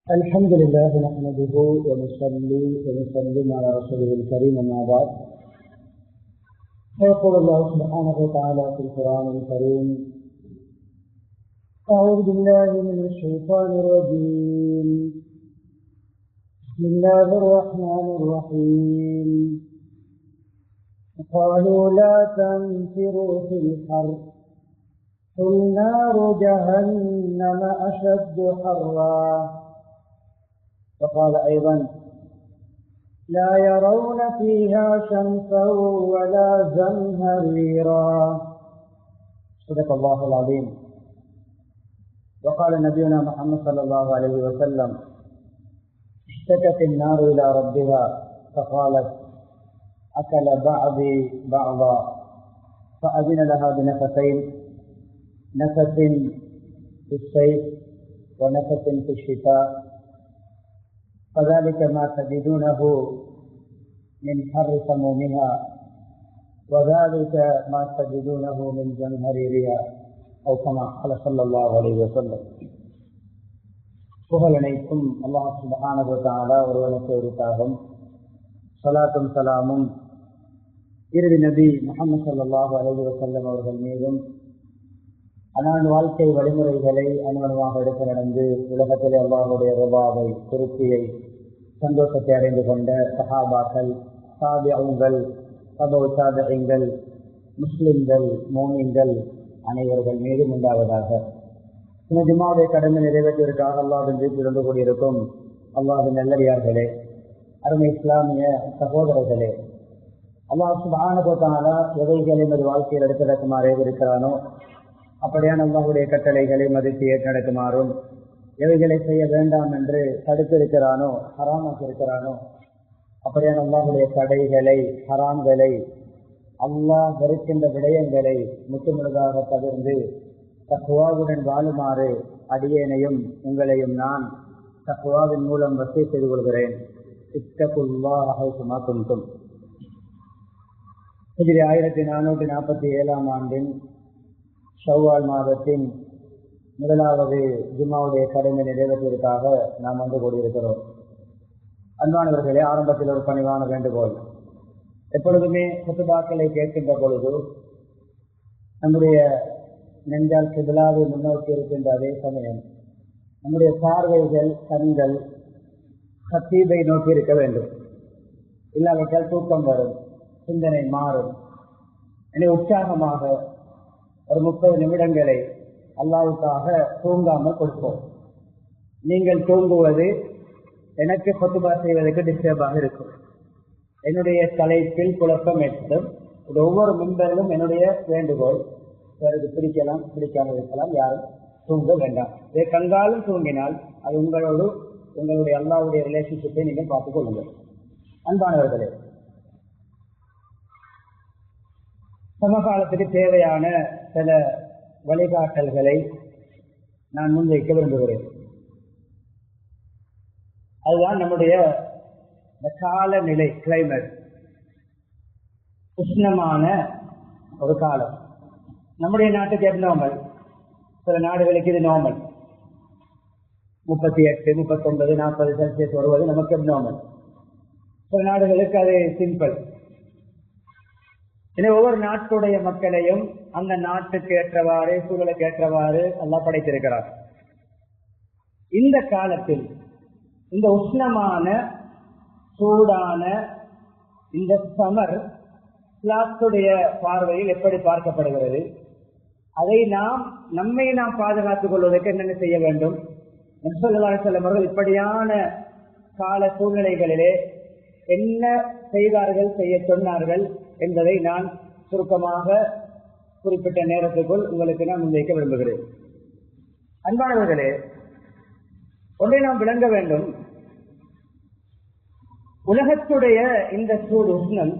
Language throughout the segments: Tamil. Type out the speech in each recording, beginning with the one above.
الحمد لله نحمده ونصلي ونسلم على رسوله الكريم أما بعد فيقول الله سبحانه وتعالى في القرآن الكريم أعوذ بالله من الشيطان الرجيم بسم الله الرحمن الرحيم قالوا لا تنفروا في الحر قل نار جهنم أشد حرا وقال أيضا لا يرون فيها شمسا ولا زمهريرا صدق الله العظيم. وقال نبينا محمد صلى الله عليه وسلم اشتكت النار إلى ربها فقالت أكل بعضي بعضا فأذن لها بنفسين، نفس في الصيف ونفس في الشتاء، فذلك ما تجدونه من حر سمومها وذلك ما تجدونه من زمهريرها أو كما قال صلى الله عليه وسلم. புகழ் அனைத்தும் அல்லாஹ் சுப்ஹானஹு வ தஆலா ஒருவனுக்கு உரித்தாகும். ஸலாத்தும் ஸலாமும் இறுதி நபி முஹம்மது ஸல்லல்லாஹு அலைஹி வஸல்லம் அவர்கள் மீதும் அன்னாரின் வாழ்க்கை வழிமுறைகளை அனுமணமாக எடுத்து நடந்து உலகத்திலே அல்லாஹ்வுடைய ரிபாவை திருப்தியை சந்தோஷத்தை அடைந்து கொண்ட சஹாபாக்கள், தாபிஊன்கள், தபவு தாபிஈன்கள், முஸ்லிம்கள், மோமின்கள் அனைவர்கள் மீதும் உண்டாவதாக. இந்த ஜும்மாவுடைய கடமை நிறைவேற்றுவதற்காக அல்லாஹ்வின் வீட்டில் இருந்து கூடியிருக்கும் அல்லாஹ்வின் நல்லடியார்களே, அருமை இஸ்லாமிய சகோதரர்களே, அல்லாஹ் சுப்ஹானஹு வ தஆலா எவைகளை நமது வாழ்க்கையில் எடுத்து நடக்குமாறு இருக்கிறானோ அப்படியான அல்லாஹ்வுடைய கட்டளைகளை மதித்து ஏற்று நடக்குமாறும், எவைகளை செய்ய வேண்டாம் என்று தடுத்திருக்கிறானோ ஹராமாக்கி இருக்கிறானோ அப்படியான அல்லாஹ்வுடைய தடைகளை ஹராம்களை அல்லாஹ் வெறுக்கின்ற விடயங்களை முற்றுமுழுதாக தவிர்த்து தக்வாவுடன் வாழுமாறு அடியேனையும் உங்களையும் நான் தக்வாவின் மூலம் வசதி செய்து கொள்கிறேன். இத்தகுல்லாஹ ஹைசுமா குன்தும். ஹிஜ்ரி 1447 ஆண்டின் ஷவ்வால் மாதத்தின் முதலாவது ஜும்மாவுடைய கடமை நிறைவேற்றுவதற்காக நாம் வந்து கூடியிருக்கிறோம். அன்பானவர்களே, ஆரம்பத்தில் ஒரு பணிவான வேண்டுகோள். எப்பொழுதுமே குத்துபாக்களை கேட்கின்ற பொழுது நம்முடைய நெஞ்சால் கிபிலாவை முன்னோக்கி இருக்கின்ற அதே சமயம் நம்முடைய பார்வைகள், கண்கள் ஹத்தீபை நோக்கி இருக்க வேண்டும். இல்லாவிட்டால் தூக்கம் வரும், சிந்தனை மாறும். எனவே உற்சாகமாக ஒரு 30 நிமிடங்களை அல்லாஹ்வுக்காக தூங்காமல் கொடுப்போம். நீங்கள் தூங்குவது எனக்கு குத்துபா செய்வதற்கு டிஸ்டர்பாக இருக்கும். என்னுடைய தலைப்பில் குழப்பம் ஏற்படும். இது ஒவ்வொரு மிம்பரிலும் என்னுடைய வேண்டுகோள். பிறகு பிடிக்கலாம், பிடிக்காமல் இருக்கலாம், யாரும் தூங்க வேண்டாம். இதை கண்காலும் தூங்கினால் அது உங்களோடு உங்களுடைய அல்லாஹ்வுடைய ரிலேஷன்ஷிப்பை நீங்கள் பார்த்துக் கொள்ளுங்கள். அன்பானவர்களே, சமகாலத்துக்கு தேவையான சில வழிகாட்டல்களை நான் முன்வைக்க விரும்புகிறேன். அதுதான் நம்முடைய காலநிலை, கிளைமேட். உஷ்ணமான ஒரு காலம் நம்முடைய நாட்டுக்கு எப்நார்மல், சில நாடுகளுக்கு இது நார்மல். 38, 39, 40 செல்சியஸ் வருவது நமக்கு எப்நார்மல். சில நாடுகளுக்கு அது சிம்பிள். எனவே ஒவ்வொரு நாட்டுடைய மக்களையும் அந்த நாட்டுக்கு ஏற்றவாறு, சூழலுக்கு ஏற்றவாறு அல்லாஹ் படைத்திருக்கிறார். இந்த காலத்தில் இந்த உஷ்ணமான சூடான இந்த சமர் இஸ்லாத்துடைய பார்வையில் எப்படி பார்க்கப்படுகிறது, அதை நம்மை நாம் பாதுகாத்துக் கொள்வதற்கு என்னென்ன செய்ய வேண்டும், நபி ஸல்லல்லாஹு அலைஹி வஸல்லம் அவர்கள் இப்படியான கால சூழ்நிலைகளிலே என்ன செய்தார்கள், செய்ய சொன்னார்கள் என்பதை நான் சுருக்கமாக குறிப்பிட்ட நேரத்துக்குள் உங்களுக்கு நான் முன்வைக்க விரும்புகிறேன். அன்பானவர்களே, ஒன்றை நாம் விளங்க வேண்டும். உலகத்துடைய இந்த சூடு உஷ்ணம்,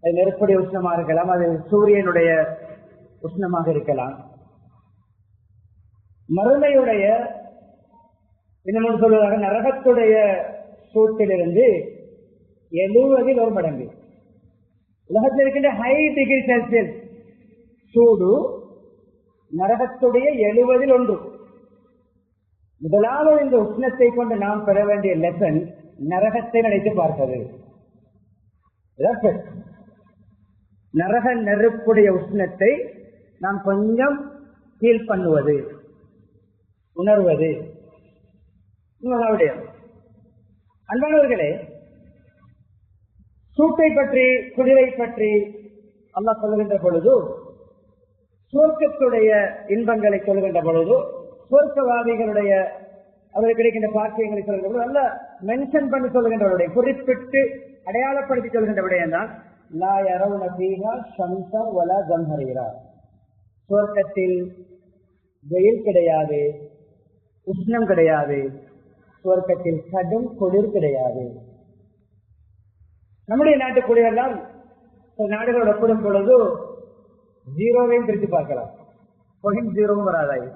அது நெருப்புடைய உஷ்ணமாக இருக்கலாம், அது சூரியனுடைய உஷ்ணமாக இருக்கலாம், மறுமையுடைய இன்னும் சொல்வதாக நரகத்துடைய சூட்டிலிருந்து 70 ஒரு மடங்கு. உலகத்தில் இருக்கின்ற ஹை டிகிரி செல்சியஸ் சூடு நரகத்துடைய 70 1. முதலாவது இந்த உஷ்ணத்தை கொண்டு நாம் பெற வேண்டிய லெசன் நரகத்தை நினைத்து பார்ப்பது. நரக நெருப்புடைய உஷ்ணத்தை நாம் கொஞ்சம் ஃபீல் பண்ணுவது, உணர்வது. அன்பானவர்களே, சூட்டை பற்றி குளிரை பற்றி அல்லாஹ் சொல்லுகின்ற பொழுது, சுவர்க்கத்துடைய இன்பங்களை சொல்லுகின்ற பொழுது, சுவர்க்கவாதிகளுடைய அவர்களுக்கு கிடைக்கின்ற பாக்கியங்களை சொல்லுகின்ற பொழுது நல்ல மென்ஷன் பண்ணி சொல்லுகின்றவருடைய குறிப்பிட்டு அடையாளப்படுத்தி சொல்கின்ற விடயம் தான் லா யரவுன ஃபீஹா ஷம்ஸா வலா ஜம்ஹரீரா. சுவர்க்கத்தில் வெயில் கிடையாது, உஷ்ணம் கிடையாது, சுவர்க்கத்தில் கடும் குளிர் கிடையாது. நம்முடைய நாட்டு குளிரெல்லாம் நாடுகளோட ஒப்பிடும் பொழுது ஜீரோவையும் பிரித்து பார்க்கலாம், ஜீரோவும் வராதாய்.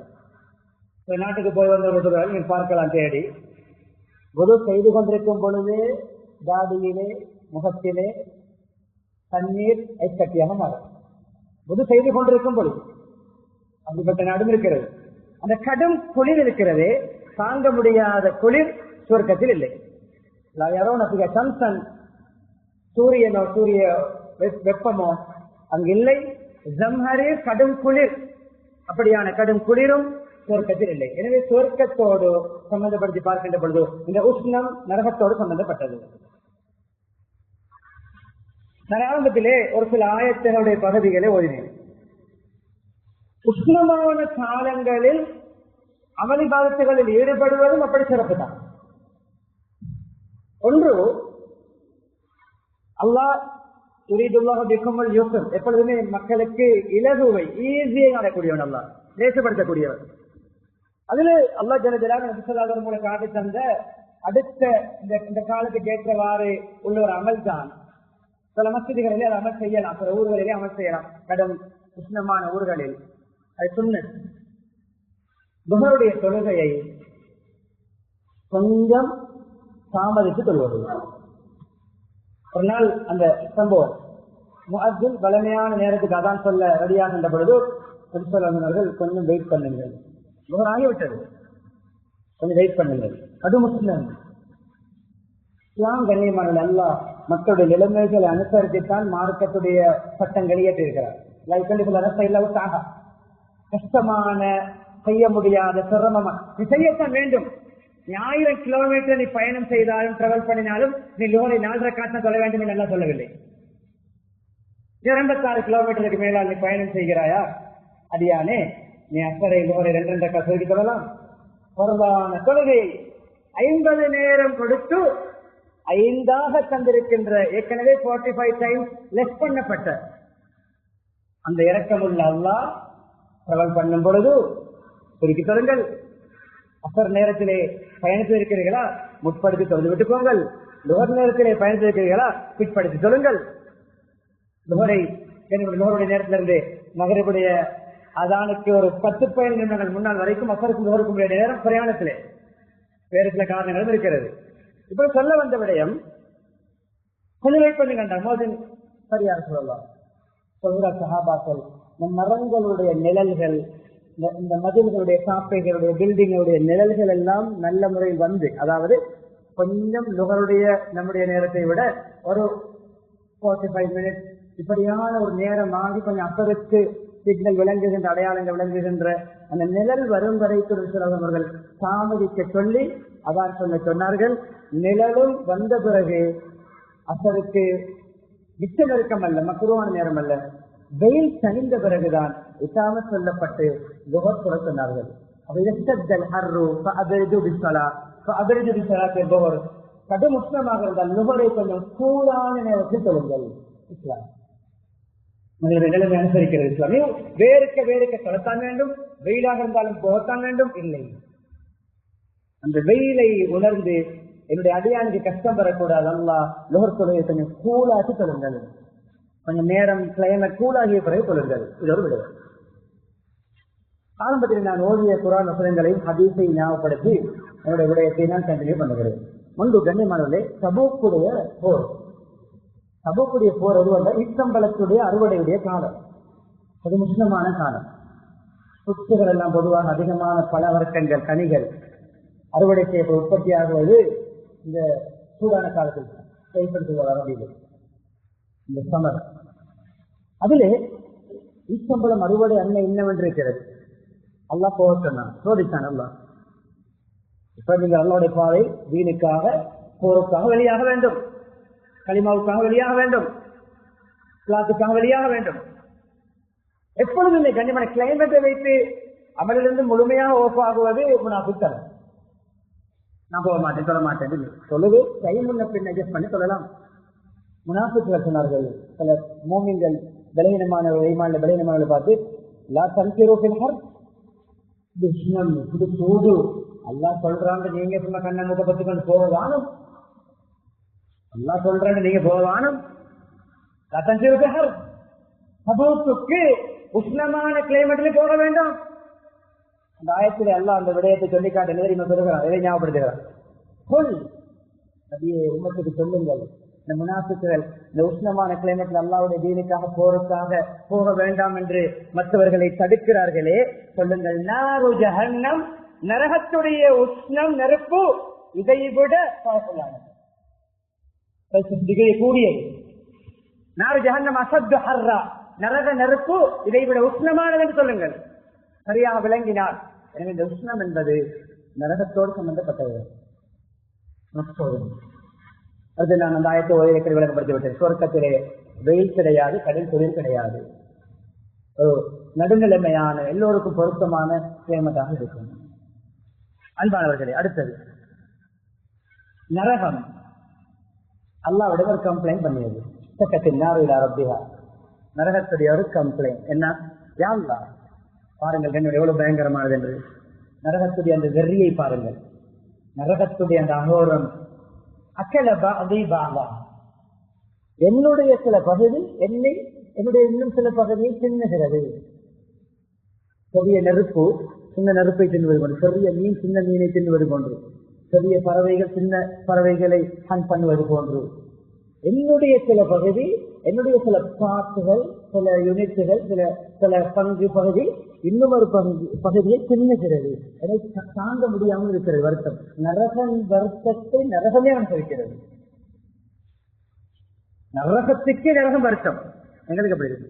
நாட்டுக்கு போய் வந்தவர்கள் நீங்கள் பார்க்கலாம் தேடி. குரு செய்து கொண்டிருக்கும் பொழுது தாடியிலே முகத்திலே தண்ணீர் ஐக்கட்டியாக மாறும். புது செய்து கொண்டிருக்கும் பொழுது அப்படிப்பட்ட நாடும் இருக்கிறது. அந்த கடும் குளிர் இருக்கிறதே, தாங்க முடியாத குளிர் சுவர்க்கத்தில் இல்லை. யாரோ நபிக சம்சன் சூரியனோ சூரிய வெப்பமோ அங்கு இல்லை. ஜம்ஹரீர் கடும் குளிர், அப்படியான கடும் குளிரும் சுவர்க்கத்தில் இல்லை. எனவே சுவர்க்கத்தோடு சம்பந்தப்படுத்தி பார்க்கின்ற பொழுது இந்த உஷ்ணம் நரகத்தோடு சம்பந்தப்பட்டது. நான் ஆரம்பத்திலே ஒரு சில ஆயத்தினுடைய பகுதிகளை ஓதினேன். உஷ்ணமான காலங்களில் அமளிபாதத்துகளில் ஈடுபடுவதும் அப்படி சிறப்பு தான். ஒன்று, அல்லாஹ் எப்பொழுதுமே மக்களுக்கு இலகுவை ஈஸியை நடக்கூடியவன், அல்லாஹ் லேசப்படுத்தக்கூடியவன். அதுல அல்லாஹ் ஜலஜலாக நபிசல்லாஹு மூலம் காட்டி தந்த அடுத்த இந்த காலத்துக்கு ஏற்றவாறு உள்ள ஒரு அமல் தான். சில மசூதிகளிலே அதை அமல் செய்யலாம், சில ஊர்களிலே அமல் செய்யலாம். கடும் உஷ்ணமான ஊர்களில் அது சுன்னத். துஹருடைய தொழுகையை கொஞ்சம் தாமதித்து தொழுவது. ஒரு நாள் அந்த சம்பவம், முஅத்தின் வலிமையான நேரத்துக்கு அதான் சொல்ல ரெடியாகின்ற பொழுது அவர்கள் கொஞ்சம் வெயிட் பண்ணுங்கள், துஹர் ஆகிவிட்டது, கொஞ்சம் வெயிட் பண்ணுங்கள். அது முஸ்லிம் இஸ்லாம் கண்ணியமான அல்லாஹ் மக்களுடைய நிலைமைகளை அனுசரித்துத்தான் மார்க்கத்துடைய சட்டங்களை ஏற்றிருக்கிறார். கஷ்டமான, செய்ய முடியாத, சிரமமா நீ செய்யத்தான் வேண்டும். நீ 1000 கிலோமீட்டர் நீ பயணம் செய்தாலும் டிராவல் பண்ணினாலும் நீ லோரை 4.5 காட்டம் சொல்ல வேண்டும் என்று எல்லாம் சொல்லவில்லை. 26 கிலோமீட்டருக்கு மேலால் நீ பயணம் செய்கிறாயா அடியானே, நீ அக்கறை லோரை 2.5 சொல்லி கொள்ளலாம். பொருளான தொழுகையை 50 நேரம் கொடுத்து 5ஆக தந்திருக்கின்ற, ஏற்கனவே 45 டைம்ஸ் லெஸ் பண்ணப்பட்ட அந்த இரக்கமுள்ள அல்லாஹ் டிராவல் பண்ணும் பொழுது சுருக்கி தொழுங்கள். அசர் நேரத்திலே பயணித்து இருக்கிறீர்களா, முற்படுத்தி தொழுது விட்டுக் போங்கள். லுஹர் நேரத்திலே பயணித்து இருக்கிறீர்களா, பிற்படுத்தி தொழுங்கள். லுஹருடைய நேரத்திலிருந்து மகரிபுடைய அதானுக்கு ஒரு 10-15 நிமிடங்கள் முன்னால் வரைக்கும் அசருக்கும் லுஹருக்கும் உடைய நேரம் பிரயாணத்திலே வேறு சில காரணங்களும் இருக்கிறது. இப்ப சொல்ல வந்த விடயம் கொஞ்சம் வெயிட் பண்ணி கண்டார். மோதின் சரியாக சொல்லலாம். சொல்கிற சஹாபாக்கள், நம் மரங்களுடைய நிழல்கள், இந்த மதில்களுடைய சாப்பைகளுடைய பில்டிங்களுடைய நிழல்கள் எல்லாம் நல்ல முறையில் வந்து, அதாவது கொஞ்சம் லுஹருடைய நம்முடைய நேரத்தை விட ஒரு 45 மினிட்ஸ் இப்படியான ஒரு நேரம் ஆகி கொஞ்சம் அசருக்கு சிக்னல் விளங்குகின்ற, அடையாளங்கள் விளங்குகின்ற அந்த நிழல் வரும் வரைக்கும் அவர்கள் தாமதிக்க சொல்லி அதான் சொன்னார்கள். நிழலும் வந்த பிறகு அசருக்கு மிச்ச நெருக்கம் அல்ல, மக்குருவான நேரம் அல்ல, வெயில் தணிந்த பிறகுதான் இசாம சொல்லப்பட்டு லுஹர் சொல்ல சொன்னார்கள். கடும் உஷ்ணமாக இருந்தால் லுஹரை கொஞ்சம் கூலான நேரத்தில் சொல்லுங்கள். இஸ்லாம் நிலைமை அனுசரிக்கிறது. இஸ்லாமிய வேறுக்க சொல்லத்தான் வேண்டும், வெயிலாக இருந்தாலும் போகத்தான் வேண்டும். இல்லை, அந்த வெயிலை உணர்ந்து என்னுடைய அடியானுக்கு கஷ்டம் பெறக்கூடாது, அல்லாஹ் லுஹர் தொழுகையை கொஞ்சம் கூலாக்கி சொல்லுங்கள், கொஞ்சம் நேரம் கிளைமேட் கூலாகிய பிறகு சொல்லுங்கள். இது ஒரு விடுதலை. ஆரம்பத்தில் நான் ஓதிய குர்ஆன் வசனங்களையும் ஹதீஸை ஞாபகப்படுத்தி என்னுடைய விடயத்தை நான் கண்டினியூ பண்ணுகிறேன். முன்பு கண்ணியமானவர்களே, தபூக்குடைய போர் எதுவல்ல, ஈச்சம்பழத்துடைய அறுவடையுடைய காலம், அது முக்கியமான காலம். புத்துகள் எல்லாம் பொதுவாக அதிகமான பல வர்க்கங்கள், கனிகள் அறுவடை செய்யப்பட உற்பத்தி ஆகுவது இந்த சூடான காலத்தில் செயல்படுத்துவதாக முடியுது. இந்த சமர் அதிலே ஈச்சம்பளம் அறுவடை அன்னை என்னவென்று இருக்கிறது. அல்லாஹ் போக சொன்னான், சோதித்தான் அல்லாஹ். இப்ப நீங்க அல்லாஹ்வுடைய பாதை வீணுக்காக போருக்காக வெளியாக வேண்டும், கலிமாவுக்காக வெளியாக வேண்டும், கிளாத்துக்காக வெளியாக வேண்டும். எப்பொழுதும் இல்லை கண்டிப்பான கிளைமேட்டை வைத்து அமலிலிருந்து முழுமையாக ஓஃப் ஆகுவது முனாஃபிக். நான் போக மாட்டேன் சொல்ல மாட்டேன் சொல்லுது. கை முன்ன பின் அட்ஜஸ்ட் பண்ணி சொல்லலாம். முனாஃபிக்கள் சொன்னார்கள், சில மோமின்கள் பலகீனமான பலகீனமானவர்களை பார்த்து, லா தன்கிரோஹர் இது சூடு அல்லாஹ் சொல்றாங்க, நீங்க சும்மா கண்ணை முக பத்து கொண்டு போகவானும், அல்லாஹ் சொல்றாங்க நீங்க போகவானும். லா தன்கிரோஹர் சபூத்துக்கு உஷ்ணமான கிளைமேட்ல போக வேண்டும். அந்த ஆயத்தில் அல்லாஹ் அந்த விடயத்தை சொல்லி காட்ட நேரிம சொல்லுகிறார், இதை ஞாபகப்படுத்துகிறார். சொல் அப்படியே உமத்துக்கு சொல்லுங்கள், இந்த முனாஃபிக்குகள் இந்த உஷ்ணமான கிளைமேட்ல அல்லாஹ்வுடைய தீனுக்காக போருக்காக போக வேண்டாம் என்று மற்றவர்களை தடுக்கிறார்களே, சொல்லுங்கள் நாரு ஜஹன்னம், நரகத்துடைய உஷ்ணம் நெருப்பு இதை விட பவர்ஃபுல்லானது, கூடியது. நாரு ஜஹன்னம் அசத்து ஹர்ரா, நரக நெருப்பு இதை விட உஷ்ணமானது என்று சொல்லுங்கள். சரியாக விளங்கினார். எனவே இந்த உஷ்ணம் என்பது நரகத்தோடு சம்பந்தப்பட்டது. அது நான் அந்த ஆயத்தை ஒரே விளக்கப்படுத்தி விட்டேன். சொர்க்கத்திலே வெயில் கிடையாது, கடும் குளிர் கிடையாது, நடுநிலைமையான எல்லோருக்கும் பொருத்தமான கிளைமேட்டாக இருக்கும். அன்பானவர்களே, அடுத்தது நரகம். அல்லாஹ்விடம் ஒரு கம்ப்ளைண்ட் பண்ணியது. சக்கத்தின் நாரில் அரபியா, நரகத்துடைய ஒரு கம்ப்ளைண்ட் என்ன? யா அல்லாஹ், பாருங்கள் என்னுடைய எவ்வளவு பயங்கரமானது என்று. நரகத்துடைய அந்த வெறியை பாருங்கள், நரகத்துடைய அந்த அகோரம். என்னுடைய சில பகுதி என்னுடைய இன்னும் சில பகுதியை தின்னுகிறது. பெரிய நெருப்பு சின்ன நெருப்பை தின்னுவது போன்று, பெரிய மீன் சின்ன மீனை தின்னுவது போன்று, பெரிய பறவைகள் சின்ன பறவைகளை ஹன் பண்ணுவது போன்று, என்னுடைய சில பகுதி, என்னுடைய சில பாட்டுகள், சில யூனிட்டுகள், சில பங்கு பகுதி இன்னும் ஒரு பகுதியை தின்னுகிறது. அதை தாங்க முடியாமல் இருக்கிறது வருத்தம். நரகன் வருத்தத்தை நரகமே அனுபவிக்கிறது. நரகத்துக்கே நரகம் வருத்தம். எங்களுக்கு அப்படி இருக்கு.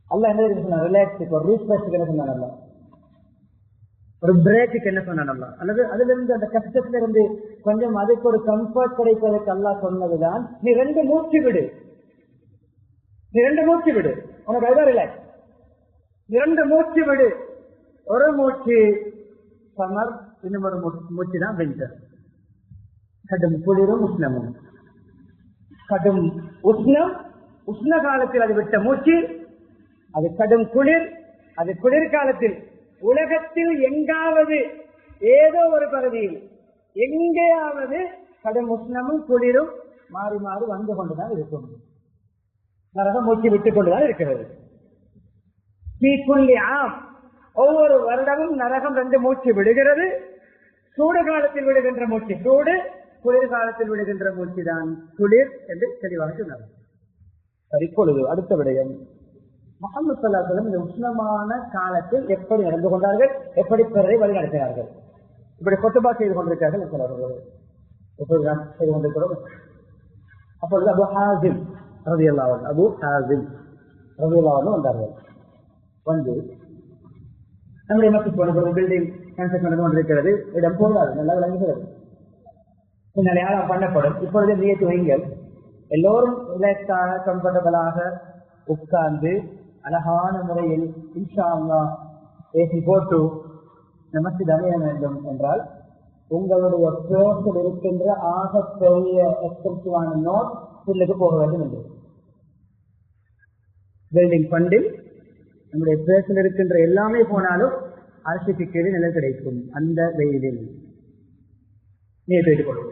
அல்ல என்ன சொன்னா, ரிலாக்ஸுக்கு ஒரு ரீஃப்ரெஷ்க்கு என்ன சொன்னாங்க, ஒரு பிரேக்குக்கு என்ன சொன்னாங்க, அல்லது அதுல இருந்து அந்த கஷ்டத்துல இருந்து கொஞ்சம் அதுக்கு ஒரு கம்ஃபர்ட் கிடைப்பதற்கு அல்லாஹ் சொன்னதுதான், நீ 2 மூச்சு விடு, நீ 2 மூச்சு விடு, உனக்கு அதுதான் ரிலாக்ஸ். 2 மூச்சு விடு. ஒரு மூச்சு சமர், இன்னும் ஒரு மூச்சு தான் வின்டர். கடும் குளிரும் உஷ்ணமும். கடும் உஷ்ணம், உஷ்ண காலத்தில் அது விட்ட மூச்சு, அது கடும் குளிர், அது குளிர்காலத்தில். உலகத்தில் எங்காவது ஏதோ ஒரு பகுதியில் எங்கேயாவது கடும் உஷ்ணமும் குளிரும் மாறி மாறி வந்து கொண்டுதான் இருக்கும். நரகம் மூச்சு விட்டுக் கொண்டுதான் இருக்கிறது. ஒவ்வொரு வருடமும் நரகம் 2 மூச்சு விடுகிறது. சூடு காலத்தில் விடுகின்ற மூச்சு சூடு, குளிர்காலத்தில் விடுகின்ற மூச்சு தான் குளிர் என்று தெளிவாக சொன்னார். சரி, இப்பொழுது அடுத்த விடயம், முஹம்மது ஸல்லல்லாஹு அலைஹி வஸல்லம் இந்த உஷ்ணமான காலத்தில் எப்படி நடந்து கொண்டார்கள், எப்படி பிறரை வழி நடத்தினார்கள். இப்படி கொத்துபா செய்து கொண்டிருக்கார்கள் செய்து கொண்டிருக்கிறோம். அப்பொழுது அபு ஹாஸிம் ரலியல்லாஹு அன்ஹு வந்தார்கள். வந்து நம்முடைய மக்கள் போன பில்டிங் கன்ஸ்ட்ரக்ஷன் நடந்து கொண்டிருக்கிறது. இடம் போதாது, நல்லா விளங்குகிறது, அடையாளம் பண்ணப்படும். இப்பொழுது நியத்து வைங்கள், எல்லோரும் ரிலாக்ஸாக கம்ஃபர்டபுளாக உட்கார்ந்து அழகான முறையில் இன்ஷா அல்லாஹ் ஏசி போட்டு நமக்கு அமைய வேண்டும் என்றால், உங்களுடைய பேசில் இருக்கின்ற ஆக பெரிய எக்ஸ்பென்சிவான நோட் பில்லுக்கு போக வேண்டும் என்று பில்டிங் ஃபண்டில் நம்முடைய பேசில் இருக்கின்ற எல்லாமே போனாலும் அரசுக்கு கீழே நிலை கிடைக்கும். அந்த வெயிலில் நீ போயிட்டுக் கொள்வது.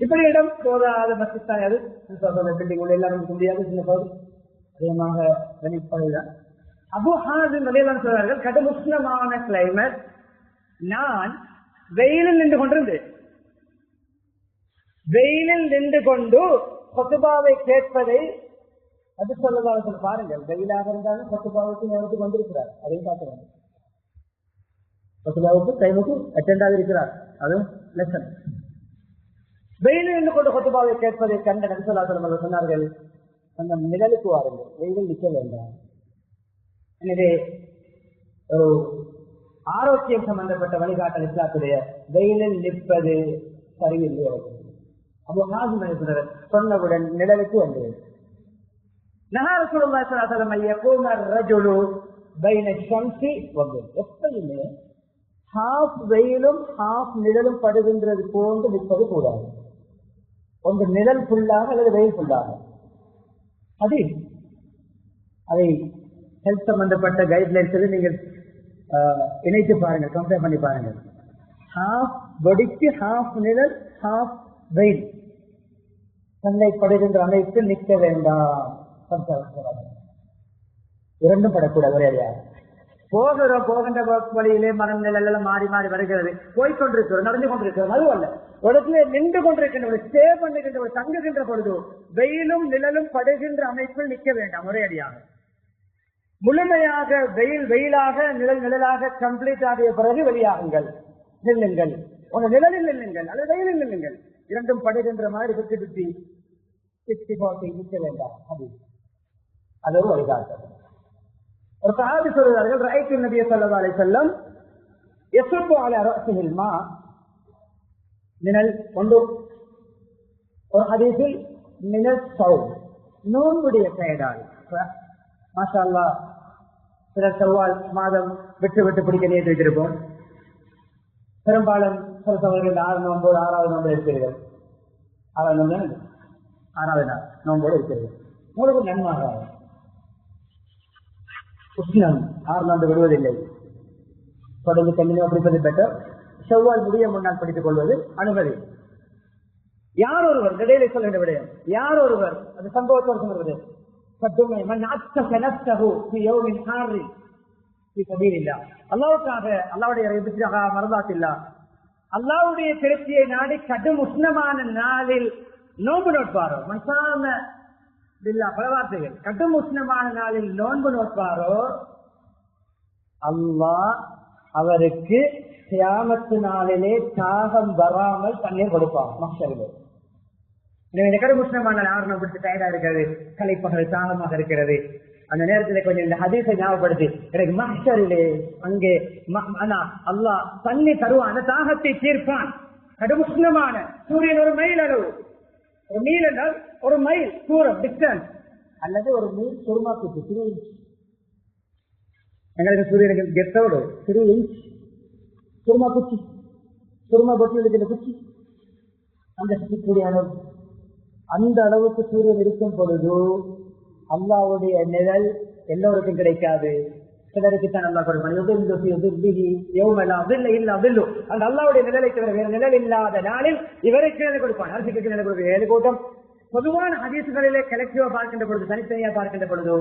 இப்படி இடம் போதாத மசித்தான், அது பில்டிங் உள்ள எல்லாரும் முடியாது, சின்ன பகுதி அதிகமாக கணிப்பதுதான். அபு ஹாஸிம் ரலியல்லாஹு சொல்றார்கள், கடும் உஷ்ணமான கிளைமேட், நான் வெயிலில் நின்று கொண்டிருந்தேன். வெயிலில் நின்று கொண்டு கொத்துபாவை கேட்பதை அது சொல்லதாக பாருங்கள். வெயிலாக இருந்தாலும் கொத்துபாவுக்கு நேரத்துக்கு வந்திருக்கிறார், அதையும் பார்க்கிறாங்க. கொத்துபாவுக்கு டைமுக்கு அட்டெண்டாக இருக்கிறார். அதுவும் லெசன். வெயிலில் இருந்து கொண்டு கொத்துபாவை கேட்பதை கண்ட நபி ஸல்லல்லாஹு அலைஹி வஸல்லம் சொன்னார்கள், அந்த நிழலுக்கு வாருங்கள், வெயிலில் நிற்க வேண்டாம். எனவே ஒரு ஆரோக்கியம் சம்பந்தப்பட்ட வழிகாட்டல் இஸ்லாத்துடைய வெயிலில் நிற்பது சரியில்லை. அப்போ நாஜிமேஸ்வரர் சொன்னவுடன் நிழலுக்கு வந்து எப்பயுமே ஹாஃப் வெயிலும் ஹாஃப் நிழலும் படுகின்றது போன்று நிற்பது கூடாது. ஒன்று நிழல் ஃபுல்லாக அல்லது வெயில் ஃபுல்லாக. அதை ஹெல்த் சம்பந்தப்பட்ட கைட்லைன்ஸ் நீங்கள் இணைத்து பாருங்கள், கம்பேர் பண்ணி பாருங்கள். ஹாஃப் பாடிக்கு ஹாஃப் நிழல் ஹாஃப் வெயில் சன்லைட் படுகின்ற அமைப்பில் நிற்க வேண்டாம். இரண்டும் படக்கூடாது. ஒரே அடியாக போகின்ற வழியிலே மரங்கள் எல்லாம் மாறி மாறி வருகிறது, போய்கொண்டிருக்கிறோம், நடந்து கொண்டிருக்கிறோம். அதுவும் அல்ல, இடத்துல நின்று கொண்டிருக்கின்ற ஸ்டே பண்ணுகின்ற தங்குகின்ற பொழுது வெயிலும் நிழலும் படுகின்ற அமைப்பில் நிற்க வேண்டாம். ஒரே அடியாக முழுமையாக வெயிலாக நிழல் நிழலாக கம்ப்ளீட் ஆகிய பிறகு வெளியாகுங்கள், நில்லுங்கள். உங்க நிழலில் நில்லுங்கள் அல்லது வெயிலில் நில்லுங்கள். இரண்டும் படுகின்ற மாதிரி சுற்றி நிற்க வேண்டாம். அது ஒரு வழிகாட்டல். ஒரு சஹாபி சொல்கிறார்கள், ரஅய்து நபிய ஸல்லல்லாஹு அலைஹி வஸல்லம் யஸ்பு அலா ரஅஸிஹில் மா. நிழல் கொண்டு ஒரு ஹதீஸில் நிழல் சௌம் நோன்புடைய பெயரால் மாஷா அல்லாஹ் சில செவ்வால் மாதம் விட்டு விட்டு பிடிக்க நேற்று வைத்திருப்போம். பெரும்பாலும் சில சகோதரர்கள் 6 நோன்பு 6வது நோன்பு இருக்கிறீர்கள். 6வது நோன்பு 6வது நாள் நோன்போடு இருக்கிறீர்கள். உங்களுக்கு நன்மாக உஷ்ணம் 6 நாள் விடுவதில்லை. தொடர்ந்து கண்டினியூ பிடிப்பது பெட்டர். செவ்வால் முடிய முன்னால் பிடித்துக் கொள்வது அனுமதி. யார் ஒருவர் இடையிலே சொல்கின்ற விடயம், யார் ஒருவர் அந்த சம்பவத்தோடு சொல்வது அல்லாவுக்காக அல்லாவுடைய மறந்தாத்தில்லா அல்லாவுடைய திருப்தியை நாடி கடும் உஷ்ணமான நாளில் நோன்பு நோட்பாரோ, மனசான பல வார்த்தைகள், கடும் உஷ்ணமான நாளில் நோன்பு நோட்பாரோ அல்லாஹ் அவருக்கு கியாமத்து நாளிலே தாகம் வராமல் தண்ணீர் கொடுப்பார். மஹ்ஷரிலே இந்த கடும் உஷ்ணமான நாள் 6 நாள் பிடித்து டயர்டா இருக்கிறது, கலைப்பகல் தாகமாக இருக்கிறது. அந்த நேரத்தில் கொஞ்சம் இந்த ஹதீஸை ஞாபகப்படுத்தி எனக்கு மஹ்ஷரிலே அங்கே அல்லாஹ் தண்ணி தருவான், அந்த தாகத்தை தீர்ப்பான். கடும் உஷ்ணமான சூரியன் ஒரு மைல் அளவு, ஒரு மீல் என்றால் ஒரு மைல் தூரம் டிஸ்டன்ஸ், அல்லது ஒரு மீல் சுருமா குச்சி 3 இன்ச். எங்களுக்கு சூரியனுக்கு கெட்டோடு 3 இன்ச் சுருமா குச்சி, சுருமா பொட்டில் இருக்கிற குச்சி, அந்த சுற்றிக்கூடிய அளவு. அந்த அளவுக்கு சூரியன் இருக்கும் பொழுது அல்லாவுடைய நிழல் எல்லோருக்கும் கிடைக்காது. சிலருக்குத்தான் அல்லா கொடுப்பான். அந்த அல்லாவுடைய நிழலை தவிர வேறு நிழல் இல்லாத நாளில் இவருக்கு நிலை கொடுப்பான். அரசுக்கு நிலை கொடுக்க 7 கூட்டம். பொதுவான ஹதீஸ்களிலே கலெக்டிவா பார்க்கின்ற பொழுது, தனித்தனியா பார்க்கின்ற பொழுது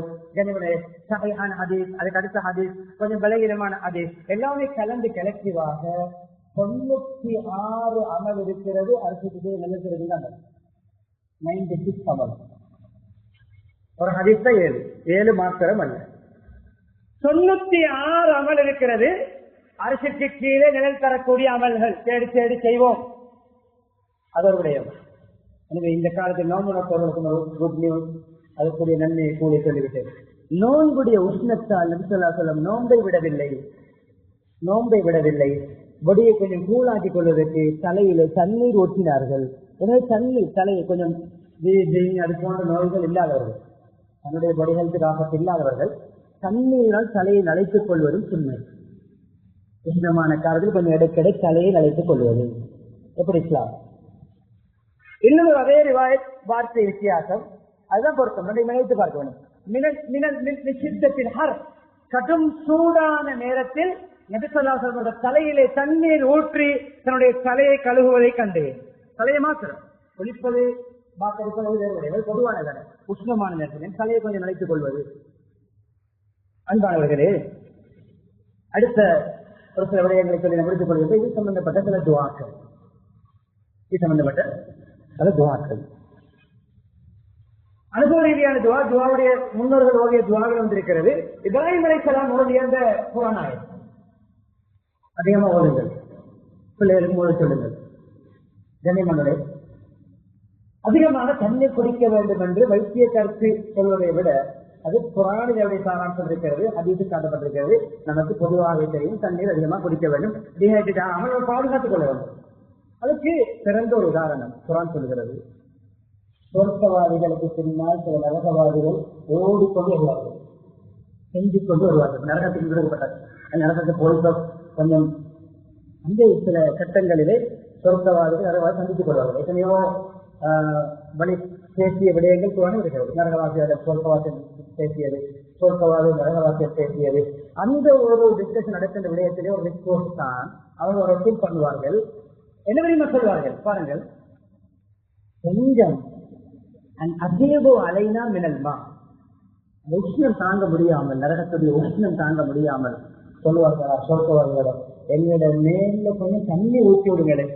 சஹீஹான ஹதீஸ், அதுக்கு அடுத்த ஹதீஸ், கொஞ்சம் பலகீனமான ஹதீஸ், எல்லாமே கலந்து கலெக்டிவாக 96 அமல் இருக்கிறது. அரசுக்கு நிலைக்கிறது 96 அமல். ஒரு ஹதீஸ் தான் 7 மாத்திரம் அல்ல, 96 அமல் இருக்கிறது. அரசுக்கு கீழே நிழல் தரக்கூடிய அமல்கள் தேடி தேடி செய்வோம். அதோடைய எனவே இந்த காலத்தில் நோன்பு நோக்கவர்களுக்கு குட் நியூஸ், அதுக்குரிய நன்மையை கூலி சொல்லிவிட்டேன். நோன்புடைய உஷ்ணத்தால் நபி ஸல்லல்லாஹு அலைஹி வஸல்லம் நோன்பை விடவில்லை. பொடியை கொஞ்சம் கூலாக்கி கொள்வதற்கு தலையில தண்ணீர் ஊற்றினார்கள். எனவே தண்ணீர் தலையை கொஞ்சம் அது போன்ற நோய்கள் இல்லாதவர்கள், தன்னுடைய பொடி ஹெல்த் ஆபத்து இல்லாதவர்கள் தண்ணீரால் தலையை நனைத்துக் கொள்வதும் சுன்னை. உஷ்ணமான காலத்தில் கொஞ்சம் இடைக்கிடை தலையை நனைத்துக் கொள்வது எப்படி இஸ்லாம். இன்னும் ஒரு அதே ரிவாயத் வார்த்தை வித்தியாசம், அதுதான் பொருத்தம். நினைத்து பார்க்க வேண்டும். கடும் சூடான நேரத்தில் நபி ஸல்லல்லாஹு அலைஹி வஸல்லம் தலையிலே தண்ணீர் ஊற்றி தன்னுடைய தலையை கழுகுவதை கண்டேன். தலையை மாத்திரம் குளிப்பது பொதுவான தானே. உஷ்ணமான நேரத்தில் தலையை கொஞ்சம் நினைத்துக் கொள்வது. அன்பானவர்களே, அடுத்த ஒரு சில விடயங்களை சொல்லி முடித்துக் கொள்வது இது சம்பந்தப்பட்ட சில துஆக்கள். அனுபவ ரீதியான துவாவுடைய முன்னோர்கள் ஓவிய துவாகள் வந்திருக்கிறது. இப்ராஹிம் அலைஹிஸ்ஸலாம் ஓதிய அந்த குர்ஆன் ஆயத் அதிகமாக ஓடுங்கள், பிள்ளைகளுக்கு ஓட சொல்லுங்கள். கண்ணியமானவர்களே, அதிகமாக தண்ணீர் குடிக்க வேண்டும் என்று வைத்திய கருத்து சொல்வதை விட அது குர்ஆனினுடைய சாராம்சம் இருக்கிறது, ஹதீஸில் காட்டப்பட்டிருக்கிறது. நமக்கு பொதுவாக தெரியும் தண்ணீர் அதிகமாக குடிக்க வேண்டும், டீஹைட்ரேட் ஆகாமல் பாதுகாத்துக் கொள்ள வேண்டும். அதுக்கு சிறந்த ஒரு உதாரணம் குர்ஆன் சொல்கிறது. சொர்க்கவாதிகளுக்கு பின்னால் சில நரகவாதிகள் ஓடிக்கொண்டு வருவார்கள், செஞ்சு கொண்டு வருவார்கள். நரகத்துக்கு விடுபட்டார், நரகத்துக்கு போய் கொஞ்சம் அந்த சில கட்டங்களிலே சொர்க்கவாதிகள் நரகவாதி சந்தித்துக் கொள்வார்கள். எத்தனையோ வழி பேசிய விடயங்கள் குர்ஆனில் இருக்கிறது. நரகவாசியாளர் சொர்க்கவாசியம் பேசியது, சொர்க்கவாதி நரகவாசியம் பேசியது. அந்த ஒரு டிஸ்கஷன் நடக்கின்ற விடயத்திலே ஒரு ரிப்போர்ட் தான் அவங்க ஒரு ரெப்பீட் பண்ணுவார்கள். என்ன தெரியுமா சொல்வார்கள் பாருங்கள், கொஞ்சம் அதிகோ அலைனா மினல்மா, உஷ்ணம் தாங்க முடியாமல், நரகத்துடைய உஷ்ணம் தாங்க முடியாமல் சொல்லுவார்கள் சொர்க்கவாதிகளிடம், எங்களோட மேல கொஞ்சம் தண்ணி ஊற்றி விடுங்களே.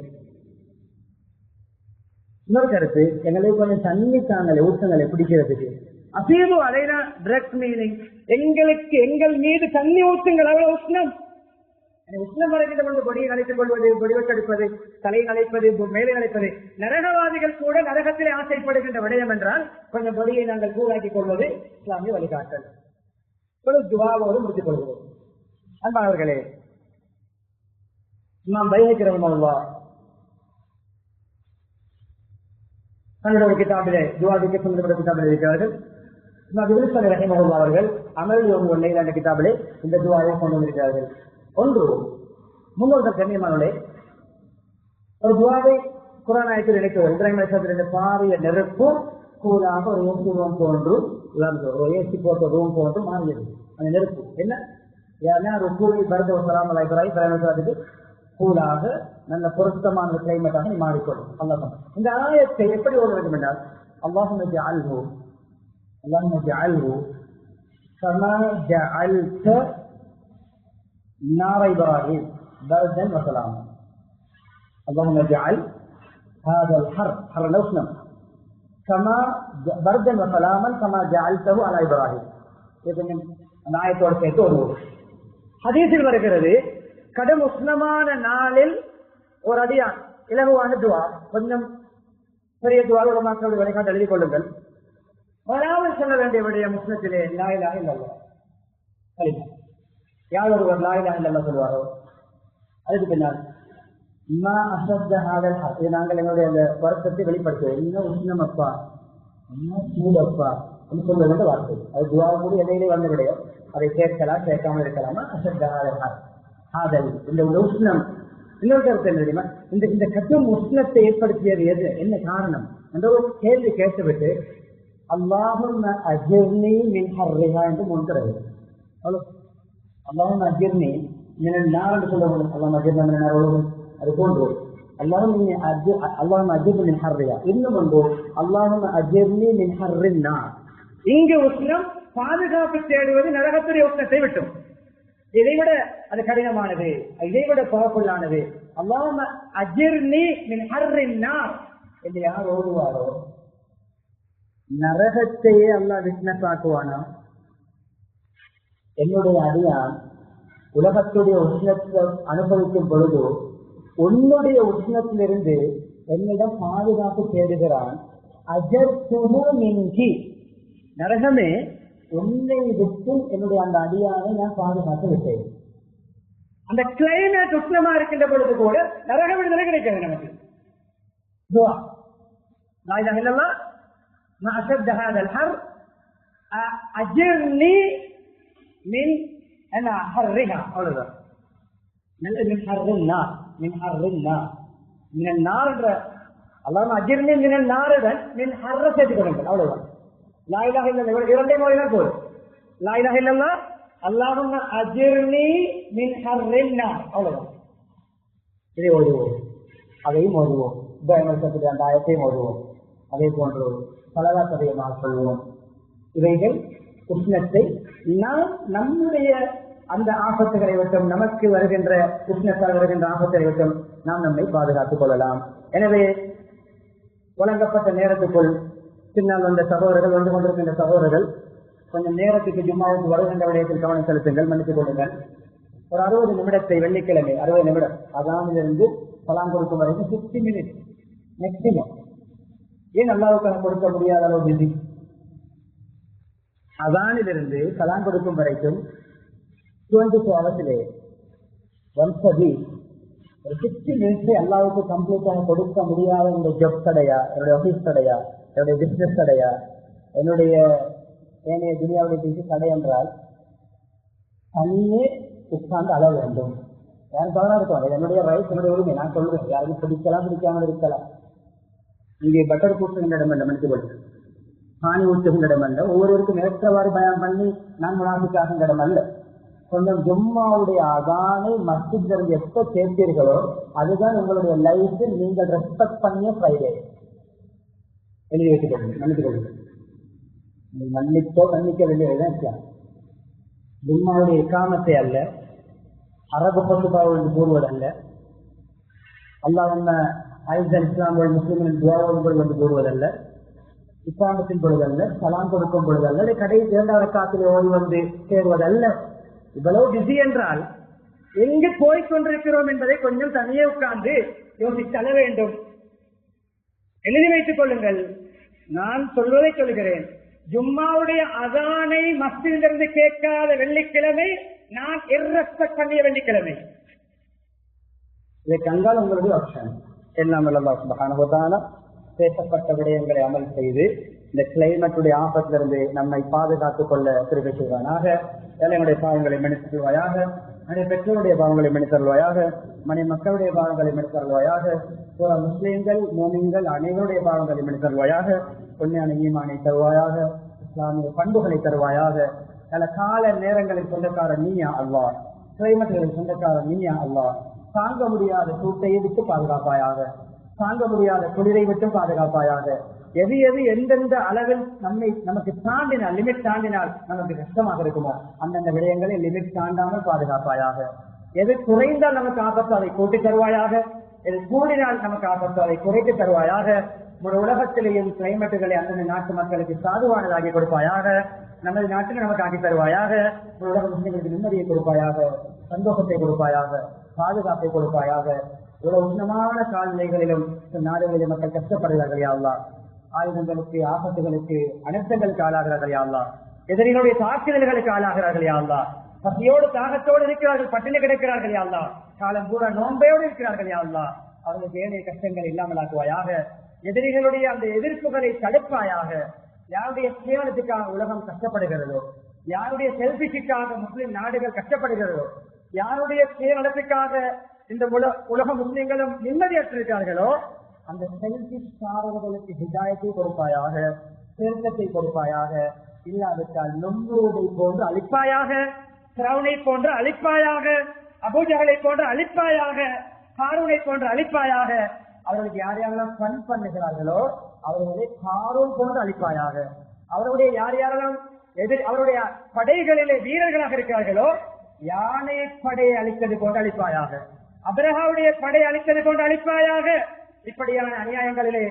இன்னொரு கருத்து, எங்களுக்கு கொஞ்சம் தண்ணி தாங்களே, ஊற்றங்களை பிடிக்கிறதுக்கு. அசீபு அலைனா டிரெக்ட் மீனிங், எங்களுக்கு எங்கள் மீது தண்ணி ஊற்றுங்கள், அவ்வளவு உஷ்ணம். உஷ்ணம் வரைக்கின்ற கொண்டு பொடியை நனைத்துக் கொள்வது, பொடிவெட்டெடுப்பது, தலையை நனைப்பது, மேலே நனைப்பது. நரகவாதிகள் கூட நரகத்திலே ஆசைப்படுகின்ற விடயம் என்றால் கொஞ்சம் பொடியை நாங்கள் கூறாக்கிக் கொள்வது இஸ்லாமிய வழிகாட்டல். துவாவோடு முடித்துக் கொள்கிறோம். அன்பானவர்களே, நாம் பைஹக்கி ரஹ்மத்துல்லாஹ் தன்னுடைய ஒரு கிதாபிலே துவாவுக்கு சம்பந்தப்பட்ட கிதாபில் இருக்கிறார்கள். ரஹிமஹுல்லாஹ் அவர்கள் அமல் யௌமுல் லைல் என்ற கிதாபிலே இந்த துவாவை கொண்டு வந்திருக்கிறார்கள். ஒன்று, முன்னோர்கள் கண்ணியமானவர்களே, ஒரு துவாவை குர்ஆன் ஆயத்தில் இணைக்கிறது. இப்ராஹிம் அலைஹிஸ்ஸலாம் பாரிய நெருப்பு கூலாக ஒரு ஏசி ரூம் போன்று, ஒரு ஏசி போட்ட ரூம் போன்று மாறியது. அந்த நெருப்பு என்ன, கூலாக நல்ல பொருத்தமான கிளைமேட்டாக நீ மாறிக்கொள்ளும். அல்லாஹ் இந்த ஆயத்தை எப்படி ஓட வேண்டும் என்றால், அல்லாஹும்ம ஜஅல்ஹு கமா ஜஅல்த நார இப்ராஹிம் பர்தன் வ ஸலாமா. அல்லாஹும்ம ஜஅல் ஹாதல் ஹர் லௌஸ்னம் கமா பர்தன் வ ஸலாமன் கமா ஜஅல்தஹு அலா இப்ராஹிம். இது அந்த ஆயத்தோடு சேர்த்து ஒரு ஹதீஸில் வருகிறது, கடும் உஷ்ணமான நாளில் ஒரு அடியான் இலகுவான துவா, கொஞ்சம் பெரிய துவாவோட மக்களுடைய வழிகாட்டு எழுதிக் கொள்ளுங்கள். வராமல் சொல்ல வேண்டிய விடயம் முஸ்லித்திலே லா இலாஹ இல்லல்லாஹ். யார் ஒருவர் லா இலாஹ இல்லல்லாஹ் சொல்வாரோ அதுக்கு பின்னால் நாங்கள் எங்களுடைய அந்த வருத்தத்தை வெளிப்படுத்துவோம். இன்னும் உஷ்ணமப்பா, இன்னும் சூடப்பா என்று சொல்ல வேண்டிய வார்த்தை. அது துவாவை கூட இடையிலே வந்த விடயம், அதை சேர்க்கலாம் சேர்க்காமல் இருக்கலாமா. அசத்தாதல் இந்த உஷ்ணம். இன்னொரு கருத்து என்ன தெரியுமா, இந்த கட்டும் உஷ்ணத்தை ஏற்படுத்தியது எது, என்ன காரணம் என்ற ஒரு கேள்வி கேட்டுவிட்டு அல்லாஹும்ம அஜிர்னி மின் ஹர்ரிஹா என்று முன்கிறது. அல்லாஹும்ம அஜிர்னி மினன் நார் என்று சொல்ல முடியும். அல்லாஹும்ம அஜிர்னா மினன் நார், அது போன்று அல்லாஹும்ம அஜிர்னி மின் ஹர்ரிஹா. இன்னும் ஒன்று அல்லாஹும்ம அஜிர்னி மின் ஹர்ரின் நார். இங்கு உஷ்ணம் பாதுகாப்பு தேடுவது நரகத்துடைய உஷ்ணத்தை விட்டும். இதைவிட அது கடினமானது, இதைவிட பவர்ஃபுல்லானது. அல்லாஹும்ம அஜிர்னி மின் ஹர்ரின் நார் என்று யார் ஓடுவாரோ நரகத்தையே அல்லாஹ் விட்னஸ் ஆக்குவானா. என்னுடைய அடியான் உலகத்துடைய உஷ்ணத்தை அனுபவிக்கும் பொழுது உன்னுடைய உஷ்ணத்திலிருந்து என்னிடம் பாதுகாப்பு தேடுகிறான். அஜர்துஹு மின்கி, நரகமே உன்னை விட்டு என்னுடைய அந்த அடியானை நான் பாதுகாத்து விட்டேன். அந்த கிளைமேட் உஷ்ணமா இருக்கின்ற பொழுது கூட நரக விடுதலை கிடைக்கிறது நமக்கு. லா இலாஹ இல்லல்லாஹ் மா அஷத்த ஹாதல் ஹர் அஜிர்னி மின் ஹர்ரிஹா. அவ்வளவுதான். மின் ஹர்ரின் நார், மின் ஹர்ரின் நார், மின் நார் என்ற அல்லாஹ் அஜிர்னி மின் நாருடன் மின் ஹர்ர சேர்த்துக் கொள்ளுங்கள். அவ்வளவுதான். லா இலாஹ இல்லல்லாஹ் இரண்டே மொழிதான் போதும். லா இலாஹ இல்லல்லாஹ் அல்லாஹும்ம அஜிர்னி மின் ஹர்ரின் நார். அவ்வளவுதான். இதை ஓடுவோம், அதையும் ஓடுவோம், அந்த ஆயத்தையும் ஓடுவோம். அதே போன்று பலவாத் அதிகமாக சொல்வோம். இவைகள் உஷ்ணத்தை நாம் நம்முடைய அந்த ஆபத்துகளை விட்டும், நமக்கு வருகின்ற உஷ்ணத்தால் வருகின்ற ஆபத்தை விட்டும் நாம் நம்மை பாதுகாத்துக் கொள்ளலாம். எனவே வழங்கப்பட்ட நேரத்துக்குள் பின்னால் வந்த சகோதரர்கள், வந்து கொண்டிருக்கின்ற சகோதரர்கள் கொஞ்சம் நேரத்துக்கு ஜும்மாவுக்கு வருகின்ற விடயத்தில் கவனம் செலுத்துங்கள், மன்னித்துக் கொள்ளுங்கள். ஒரு 60 நிமிடத்தை வெள்ளிக்கிழமை 60 நிமிடம் அதானிலிருந்து சலாம் கொடுக்கும் வரைக்கும் 60 மினிட்ஸ் மேக்சிமம். ஏன் அல்லாஹ்வுக்காக கொடுக்க முடியாத அளவு பிஸி? அதானிலிருந்து சலாம் கொடுக்கும் வரைக்கும் 24 ஹவர்ஸிலே ஒன்சதி ஒரு 60 மினிட்ஸை அல்லாஹ்வுக்கு கம்ப்ளீட்டாக கொடுக்க முடியாத என்னுடைய ஜப் தடையா, என்னுடைய ஆஃபீஸ் தடையா, என்னுடைய பிசினஸ் தடையா, என்னுடைய ஏனைய துனியாவுடைய பிசினஸ் தடை என்றால் தனியே உட்கார்ந்து அள வேண்டும். யாரும் தவறா இருக்கும், என்னுடைய ரைட், என்னுடைய உரிமை. நான் சொல்லுவேன், யாருக்கும் பிடிக்கலாம் பிடிக்காமல் இருக்கலாம். இங்கே பட்டர் பூசுகின்ற இடம் அல்ல, மன்னித்து கொள்ளுங்கள், பானி ஊற்றுகின்ற இடம் அல்ல, ஒவ்வொருவருக்கும் ஏற்றவாறு பயம் பண்ணி நான் முனாஃபிக்காகின்ற இடம் அல்ல. கொஞ்சம் ஜும்மாவுடைய அதானை மஸ்ஜிதிலிருந்து எப்ப சேர்த்தீர்களோ அதுதான் உங்களுடைய லைஃபில் நீங்கள் ரெஸ்பெக்ட் பண்ணிய ஃப்ரைடே. எழுதி வைத்துக் கொள்ளுங்கள், மன்னித்துக் கொள்ளுங்கள். மன்னிக்கோ மன்னிக்க வேண்டியதுதான் விஷயம். ஜும்மாவுடைய இக்காமத்தை அல்ல, அரபு பசுபாவு என்று கூறுவதல்ல, அல்லாஹ் நம்ம ஐசல் இஸ்லாமிய முஸ்லிம்களின் துவாவோடு வந்து கூறுவதல்ல, இஸ்லாமத்தின் பொழுதல்ல, சலாம் கொடுக்கும் பொழுதல்ல, கடைசி 2வது ரக்காத்தில் ஓடி வந்து சேருவதல்ல. இவ்வளவு பிஸி என்றால் எங்கு போய்கொண்டிருக்கிறோம் என்பதை கொஞ்சம் தனியே உட்கார்ந்து யோசித்தல வேண்டும். எழுதி வைத்துக் கொள்ளுங்கள். நான் சொல்வதை சொல்கிறேன், ஜும்மாவுடைய அதானை மஸ்ஜிதிலிருந்து கேட்காத வெள்ளிக்கிழமை நான் இர்ரெஸ்பெக்ட் பண்ணிய வெள்ளிக்கிழமை. இதை கண்டால் உங்களுடைய ஆப்ஷன். எல்லாம் அல்லாஹ் சுப்ஹானஹு வ தஆலா பேசப்பட்ட விடயங்களை அமல் செய்து இந்த கிளைமேட்டுடைய ஆபத்திலிருந்து நம்மை பாதுகாத்துக் கொள்ள கிருபை செய்வானாக. என்னுடைய பாவங்களை மன்னித்து கொள்வாயாக, என்னுடைய பெற்றோருடைய பாவங்களை மன்னித்தருள்வாயாக, மனை மக்களுடைய பாவங்களை மன்னித்தருள்வாயாக, புற முஸ்லிம்கள் மோமின்கள் அனைவருடைய பாவங்களை மன்னித்தருள்வாயாக, பொன்னியான ஈமானை தருவாயாக, இஸ்லாமிய பண்புகளை தருவாயாக. பல கால நேரங்களில் சொந்தக்காரன் நீயா அல்லாஹ், கிளைமேட்டுகளின் சொந்தக்காரன் நீயா அல்லாஹ். தாங்க முடியாத சூட்டையை விட்டு பாதுகாப்பாயாக, தாங்க முடியாத குளிரை விட்டு பாதுகாப்பாயாக. எது எது எந்தெந்த அளவில் நமக்கு தாண்டினால், லிமிட் தாண்டினால் நமக்கு கஷ்டமாக இருக்குமோ அந்தந்த விடயங்களை லிமிட் தாண்டாமல் பாதுகாப்பாயாக. எது குறைந்தால் நமக்கு ஆபத்து அதை கூட்டி தருவாயாக, எது கூடினால் நமக்கு ஆபத்து அதை குறைத்து தருவாயாக. ஒரு உலகத்திலேயும் கிளைமேட்டுகளை அந்தந்த நாட்டு மக்களுக்கு சாதுவானதாகி கொடுப்பாயாக. நமது நாட்டுக்கு நமக்கு ஆக்கி தருவாயாக. ஒரு உலக முஸ்லிம்களுக்கு நிம்மதியை கொடுப்பாயாக, சந்தோஷத்தை கொடுப்பாயாக, பாதுகாப்பை கொடுப்பாயாக. இவ்வளவு உன்னதமான காலநிலைகளிலும் நாடுகளிலும் மக்கள் கஷ்டப்படுகிறார்கள் யா அல்லாஹ். ஆயுதங்களுக்கு, ஆபத்துகளுக்கு, அனர்த்தங்களுக்கு ஆளாகிறார்கள் யா அல்லாஹ். எதிரிகளுடைய தாக்குதல்களுக்கு ஆளாகிறார்கள் யா அல்லாஹ். பசியோடு தாகத்தோடு இருக்கிறார்கள், பட்டினி கிடக்கிறார்கள் யா அல்லாஹ். காலம் பூரா நோன்பையோடு இருக்கிறார்கள் யா அல்லாஹ். அவர்களுக்கு ஏனைய கஷ்டங்கள் இல்லாமல் ஆக்குவாயாக. எதிரிகளுடைய அந்த எதிர்ப்புகளை தடுப்பாயாக. யாருடைய சுயநலத்துக்காக உலகம் கஷ்டப்படுகிறதோ, யாருடைய செல்பிஷுக்காக முஸ்லிம் நாடுகள் கஷ்டப்படுகிறதோ, யாருடைய சுயநலத்துக்காக இந்த உலக முஸ்லிம்களும் நிம்மதியற்றிருக்கிறார்களோ அந்த செல்பிஷாரர்களுக்கு ஹிதாயத்தை கொடுப்பாயாக, திருத்தத்தை கொடுப்பாயாக. இல்லாவிட்டால் நொம்புவதை போன்று அழிப்பாயாக, ஃபிரௌனை போன்று அழிப்பாயாக, அபூஜஹலை போன்று அழிப்பாயாக, ஹாரூனை போன்று அழிப்பாயாக. அவர்களுக்கு யார் யாரெல்லாம் ஃபன் பண்ணுகிறார்களோ அவர்களை ஹாரூன் போன்று அழிப்பாயாக. அவருடைய யார் யாரெல்லாம் அவருடைய படைகளிலே வீரர்களாக இருக்கிறார்களோ யானை படையை அழித்தது போன்று அழிப்பாயாக, அப்ரஹாவுடைய படை அழித்தது போன்று அழிப்பாயாக. இப்படியான அநியாயங்களிலே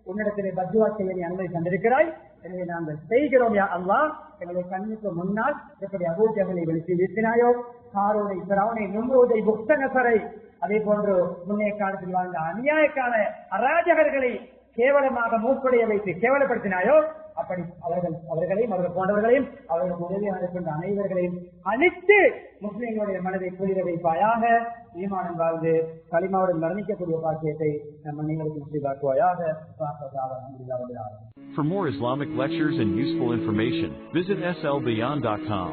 உன்னிடத்திலே பத்வா செய்ய நீ அனுமதி தந்திருக்கிறாய். எனவே நாங்கள் செய்கிறோம் யா அல்லாஹ். எங்களுடைய கண்ணுக்கு முன்னால் எப்படி அபூஜஹலை வெளிச்சு வீசினாயோ, ஹாரூனை, ஃபிரௌனை, நும்ரூதை, புக்தனசரை, அதே போன்று முன்னைய காலத்தில் வாழ்ந்த அநியாயக்கான அராஜகர்களை கேவலமாக மூக்குடைய வைத்து கேவலப்படுத்தினாயோ அப்படி அவர்களையும் அவர்கள் போன்றவர்களையும் அவர்களுக்கு உதவியாக இருக்கின்ற அனைவர்களையும் அழித்து முஸ்லிம்களுடைய மனதை குளிர வைப்பாயாக. ஈமானம் வாழ்ந்து களிமாவுடன் மரணிக்கக்கூடிய பாக்கியத்தை நம் அனைவருக்கும் செய்தாக்குவாயாக. For more Islamic lectures and useful information, visit slbeyond.com.